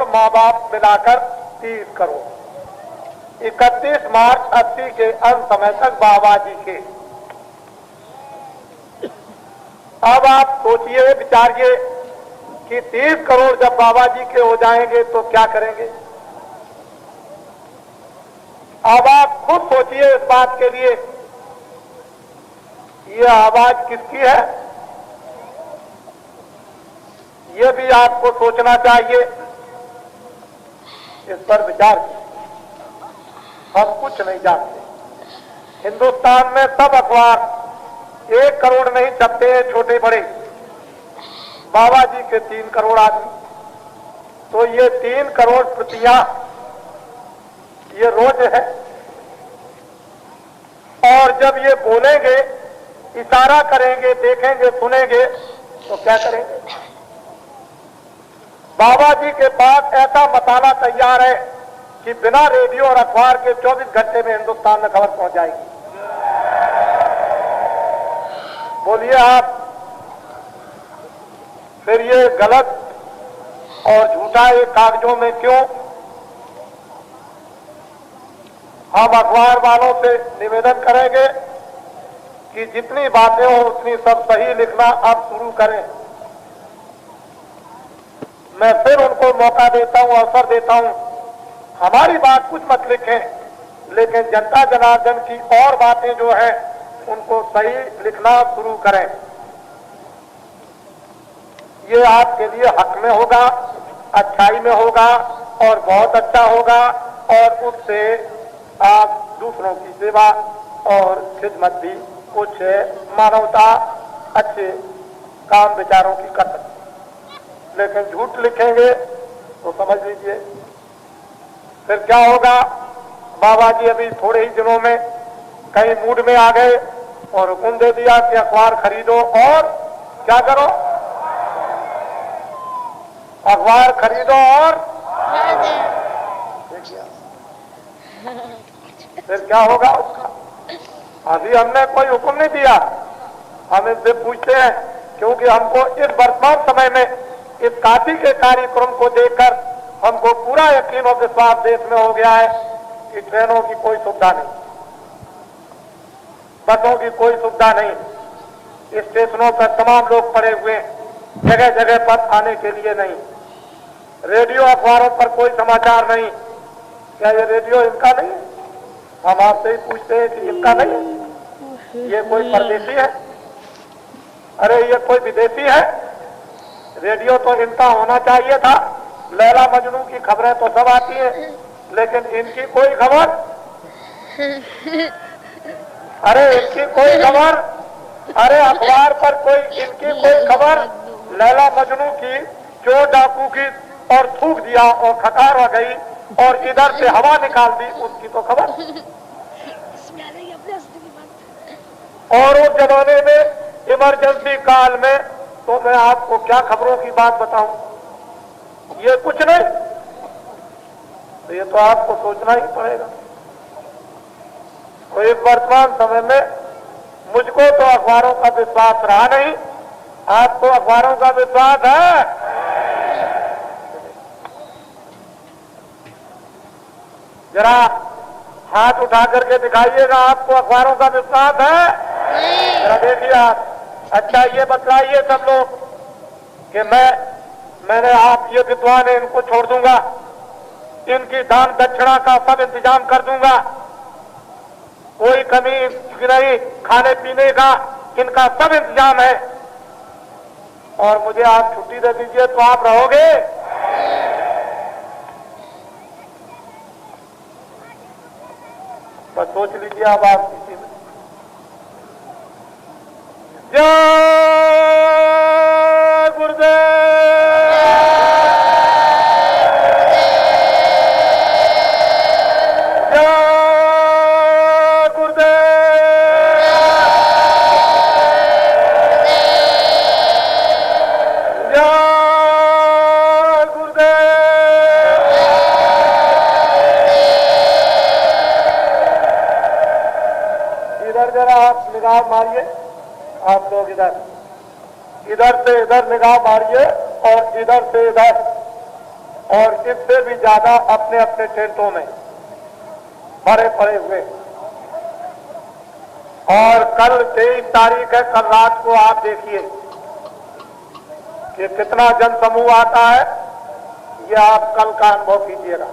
माँ बाप मिलाकर 30 करोड़। 31 मार्च 80 के अंत समय तक बाबा जी के। अब आप सोचिए, विचारिए कि 30 करोड़ जब बाबा जी के हो जाएंगे तो क्या करेंगे। अब आप खुद सोचिए इस बात के लिए, ये आवाज किसकी है, ये भी आपको सोचना चाहिए, इस पर विचार कीजिए। हम कुछ नहीं जानते। हिंदुस्तान में सब अखबार 1 करोड़ नहीं छपते हैं, छोटे बड़े। बाबा जी के 3 करोड़ आदमी, तो ये 3 करोड़ प्रतियां ये रोज है। और जब ये बोलेंगे, इशारा करेंगे, देखेंगे, सुनेंगे, तो क्या करेंगे। बाबा जी के पास ऐसा मसाला तैयार है कि बिना रेडियो और अखबार के 24 घंटे में हिंदुस्तान में खबर पहुंच जाएगी। बोलिए आप, फिर ये गलत और झूठा ये कागजों में क्यों। हम अखबार वालों से निवेदन करेंगे कि जितनी बातें हो उतनी सब सही लिखना अब शुरू करें। मैं फिर उनको मौका देता हूं, अवसर देता हूं, हमारी बात कुछ मत लिखें, लेकिन जनता जनार्दन की और बातें जो है उनको सही लिखना शुरू करें। ये आपके लिए हक में होगा, अच्छाई में होगा और बहुत अच्छा होगा, और उससे आप दूसरों की सेवा और खिदमत भी, कुछ मानवता, अच्छे काम विचारों की कर सकते। लेकिन झूठ लिखेंगे तो समझ लीजिए फिर क्या होगा। बाबा जी अभी थोड़े ही दिनों में कई मूड में आ गए और हुक्म दे दिया कि अखबार खरीदो और क्या करो, अखबार खरीदो और फिर क्या होगा उसका। अभी हमने कोई हुक्म नहीं दिया, हम इनसे पूछते हैं, क्योंकि हमको इस वर्तमान समय में इस काशी के कार्यक्रम को देखकर हमको पूरा यकीन और विश्वास देश में हो गया है कि ट्रेनों की कोई सुविधा नहीं, बसों की कोई सुविधा नहीं, स्टेशनों पर तमाम लोग पड़े हुए, जगह जगह पर आने के लिए नहीं, रेडियो अखबारों पर कोई समाचार नहीं। क्या ये रेडियो इनका नहीं है? हम आपसे ही पूछते हैं कि इनका नहीं है? ये कोई परदेशी है? अरे ये कोई विदेशी है? रेडियो तो इनका होना चाहिए था। लैला मजनू की खबरें तो सब आती हैं, लेकिन इनकी कोई खबर, अरे इनकी कोई खबर, अरे अखबार पर कोई इनकी कोई खबर, लैला मजनू की चोर डाकू की, और थूक दिया और खकार हो गई और इधर से हवा निकाल दी, उसकी तो खबर। और उस जमाने में इमरजेंसी काल में तो मैं आपको क्या खबरों की बात बताऊं, ये कुछ नहीं। तो ये तो आपको सोचना ही पड़ेगा। तो इस वर्तमान समय में मुझको तो अखबारों का विश्वास रहा नहीं, आपको अखबारों का विश्वास है? जरा हाथ उठा करके दिखाइएगा, आपको अखबारों का विश्वास है? जरा देखिए आप। अच्छा ये बतलाइए सब लोग कि मैंने आप ये विद्वान है, इनको छोड़ दूंगा, इनकी दान दक्षिणा का सब इंतजाम कर दूंगा, कोई कमी नहीं, खाने पीने का इनका सब इंतजाम है, और मुझे आप छुट्टी दे दीजिए तो आप रहोगे? बस सोच लीजिए अब आप किसी में। जय गुरुदेव, जय गुरुदेव, जय गुरुदेव। इधर जरा आप निगाह मारिए, आप लोग इधर से इधर निगाह मारिए और इधर से इधर। और इससे भी ज्यादा अपने अपने टेंटों में भरे पड़े हुए। और कल 23 तारीख है, कल रात को आप देखिए कि कितना जनसमूह आता है, ये आप कल का अनुभव कीजिएगा।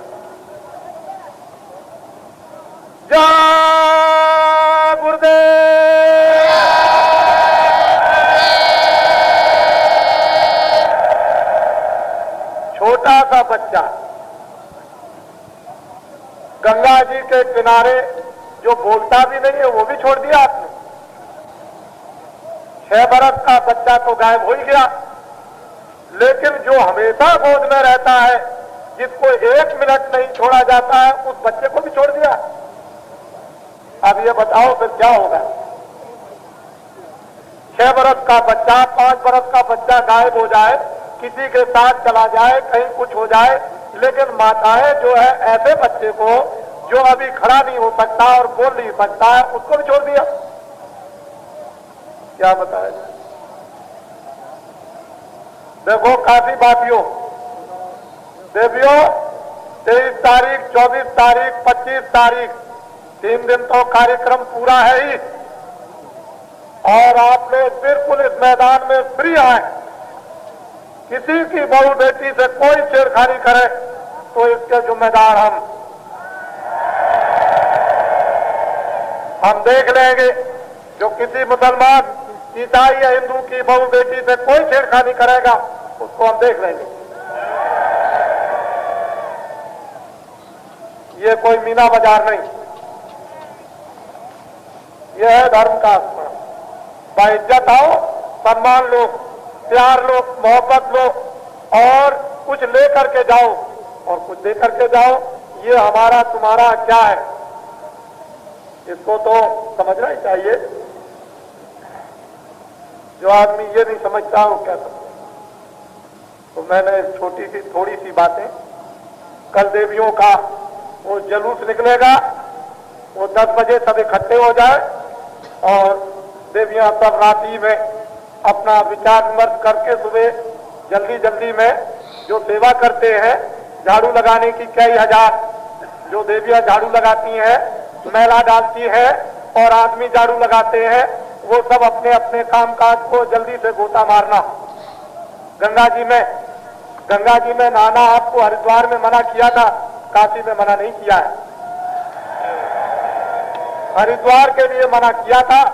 जय गुरुदेव। छोटा सा बच्चा गंगा जी के किनारे जो बोलता भी नहीं है वो भी छोड़ दिया आपने। 6 बरस का बच्चा तो गायब हो ही गया, लेकिन जो हमेशा गोद में रहता है, जिसको 1 मिनट नहीं छोड़ा जाता है, उस बच्चे को भी छोड़ दिया। अब ये बताओ फिर क्या होगा। 6 बरस का बच्चा, 5 बरस का बच्चा गायब हो जाए, किसी के साथ चला जाए, कहीं कुछ हो जाए, लेकिन माताएं जो है ऐसे बच्चे को जो अभी खड़ा नहीं हो सकता और बोल नहीं सकता है, उसको भी छोड़ दिया। क्या बताया। देखो काशी बातियों, देवियों, 23 तारीख, 24 तारीख, 25 तारीख, 3 दिन तो कार्यक्रम पूरा है ही। और आप लोग बिल्कुल इस मैदान में फ्री आए। किसी की बहू बेटी से कोई छेड़खानी करे तो इसके जिम्मेदार हम देख लेंगे। जो किसी मुसलमान, ईसाई या हिंदू की बहू बेटी से कोई छेड़खानी करेगा उसको हम देख लेंगे। ये कोई मीना बाजार नहीं, यह है धर्म का आसमान। बाइज्जत आओ, सम्मान लो, प्यार लो, मोहब्बत लो और कुछ लेकर के जाओ और कुछ दे करके जाओ। ये हमारा तुम्हारा क्या है, इसको तो समझना ही चाहिए। जो आदमी ये नहीं समझता वो क्या समझता। तो मैंने छोटी सी थोड़ी सी बातें, कल देवियों का वो जुलूस निकलेगा, वो 10 बजे सब इकट्ठे हो जाए और देवियां सब रात्रि में अपना विचार विमर्श करके सुबह जल्दी जल्दी में जो सेवा करते हैं, झाड़ू लगाने की कई हजार जो देवियां झाड़ू लगाती हैं, मैला डालती है और आदमी झाड़ू लगाते हैं, वो सब अपने अपने कामकाज को जल्दी से गोता मारना। गंगा जी में नहाना आपको हरिद्वार में मना किया था, काशी में मना नहीं किया है। हरिद्वार के लिए मना किया था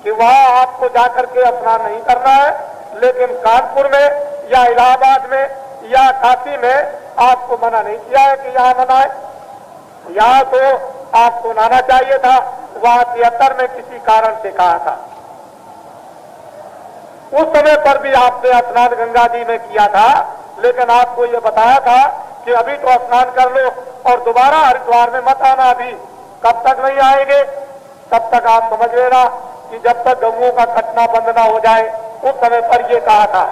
कि वहां आपको जाकर के स्नान नहीं करना है, लेकिन कानपुर में या इलाहाबाद में या काशी में आपको मना नहीं किया है कि यहां नहाए। यहां तो आपको नहाना चाहिए था, वहां 73 में किसी कारण से कहा था। उस समय पर भी आपने स्नान गंगा जी में किया था, लेकिन आपको ये बताया था कि अभी तो स्नान कर लो और दोबारा हरिद्वार में मत आना। अभी कब तक नहीं आएंगे, तब तक आप समझ लेना कि जब तक गऊओं का कटना बंद ना हो जाए, उस समय पर ये कहा था।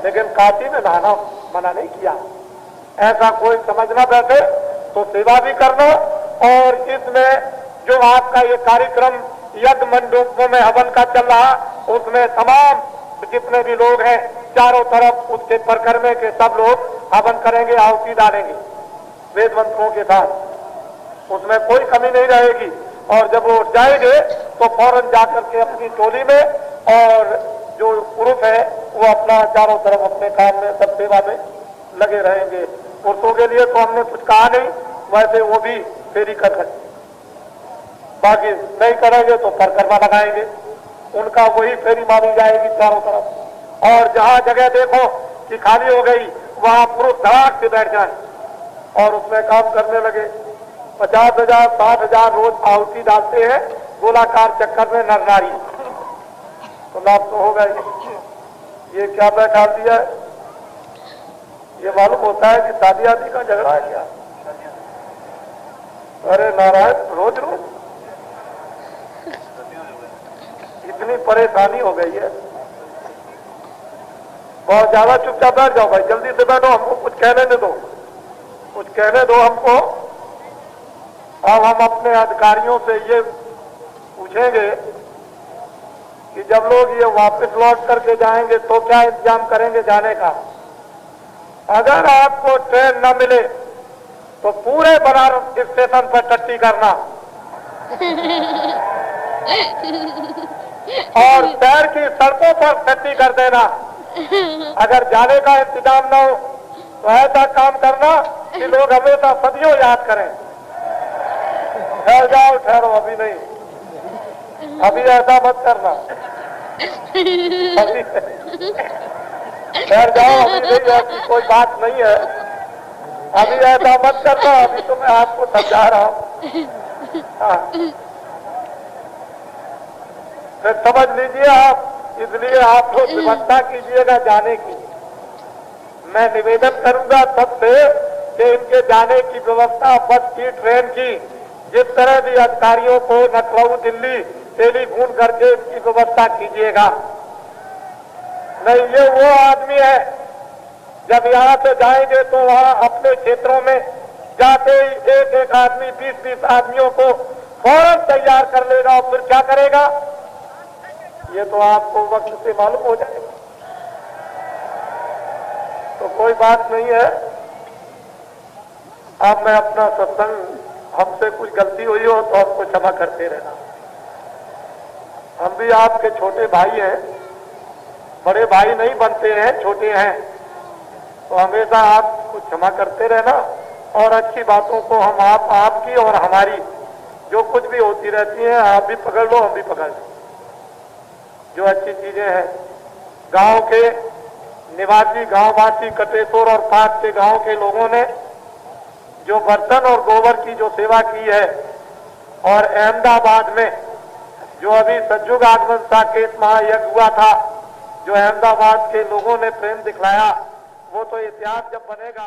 लेकिन काशी में नहाना मना नहीं किया। ऐसा कोई समझ ना बैठे तो सेवा भी करना। और इसमें जो आपका ये कार्यक्रम यज्ञ मंडपों में हवन का चल रहा, उसमें तमाम जितने भी लोग हैं चारों तरफ उसके परिक्रमा के सब लोग हवन करेंगे, आहुति डालेंगे वेद मंत्रों के साथ। उसमें कोई कमी नहीं रहेगी। और जब वो उठ जाएंगे तो फौरन जाकर के अपनी टोली में, और जो पुरुष है वो अपना चारों तरफ अपने काम में सब सेवा में लगे रहेंगे। पुरुषों के लिए तो हमने कुछ कहा नहीं, वैसे वो भी फेरी कर सकते, बाकी नहीं करेंगे तो परिक्रमा लगाएंगे, उनका वही फेरी मानी जाएगी चारों तरफ। और जहां जगह देखो कि खाली हो गई, वहां पुरुष धड़ाक से बैठ जाए और उसमें काम करने लगे। 50,000 60,000 रोज आहुति डालते हैं गोलाकार चक्कर में नर नारी। तो लाभ तो होगा ही। ये क्या बैठा दिया है, ये मालूम होता है कि शादी आदि का झगड़ा है क्या। अरे नारायण, रोज रोज इतनी परेशानी हो गई है, बहुत ज्यादा। चुपचाप बैठ जाओ भाई, जल्दी से बैठो, हमको कुछ कहने दे दो, कुछ कहने दो हमको। अब हम अपने अधिकारियों से ये पूछेंगे कि जब लोग ये वापस लौट करके जाएंगे तो क्या इंतजाम करेंगे जाने का। अगर आपको ट्रेन न मिले तो पूरे बनारस स्टेशन पर टट्टी करना और शहर की सड़कों पर टट्टी कर देना। अगर जाने का इंतजाम न हो तो ऐसा काम करना कि लोग हमेशा सदियों याद करें। ठहर जाओ, ठहरो, अभी नहीं, अभी ऐसा मत करना, अभी ठहर जाओ, अभी नहीं, ऐसी कोई बात नहीं है, अभी ऐसा मत करना, अभी तो मैं आपको समझा रहा हूँ। हाँ, फिर समझ लीजिए आप, इसलिए आप लोग व्यवस्था कीजिएगा जाने की। मैं निवेदन करूंगा सबसे कि इनके जाने की व्यवस्था, बस की, ट्रेन की, जिस तरह भी अधिकारियों को लखनऊ, दिल्ली टेलीफोन करके इनकी व्यवस्था कीजिएगा। नहीं, ये वो आदमी है, जब यहाँ से जाएंगे तो वहाँ अपने क्षेत्रों में जाते ही एक एक आदमी 20-20 आदमियों को फौरन तैयार कर लेगा और फिर क्या करेगा, ये तो आपको वक्त से मालूम हो जाएगा। तो कोई बात नहीं है। अब मैं अपना सत्संग, हमसे कुछ गलती हुई हो तो आपको क्षमा करते रहना। हम भी आपके छोटे भाई हैं, बड़े भाई नहीं बनते हैं, छोटे हैं, तो हमेशा आपको क्षमा करते रहना और अच्छी बातों को हम आपकी और हमारी जो कुछ भी होती रहती हैं, आप भी पकड़ लो, हम भी पकड़ लो। जो अच्छी चीजें हैं, गांव के निवासी, गांववासी, कटेश्वर और पास के गांव के लोगों ने जो बर्तन और गोबर की जो सेवा की है, और अहमदाबाद में जो अभी सज्जुग आगमन साकेत महायज्ञ हुआ था, जो अहमदाबाद के लोगों ने प्रेम दिखलाया, वो तो इतिहास जब बनेगा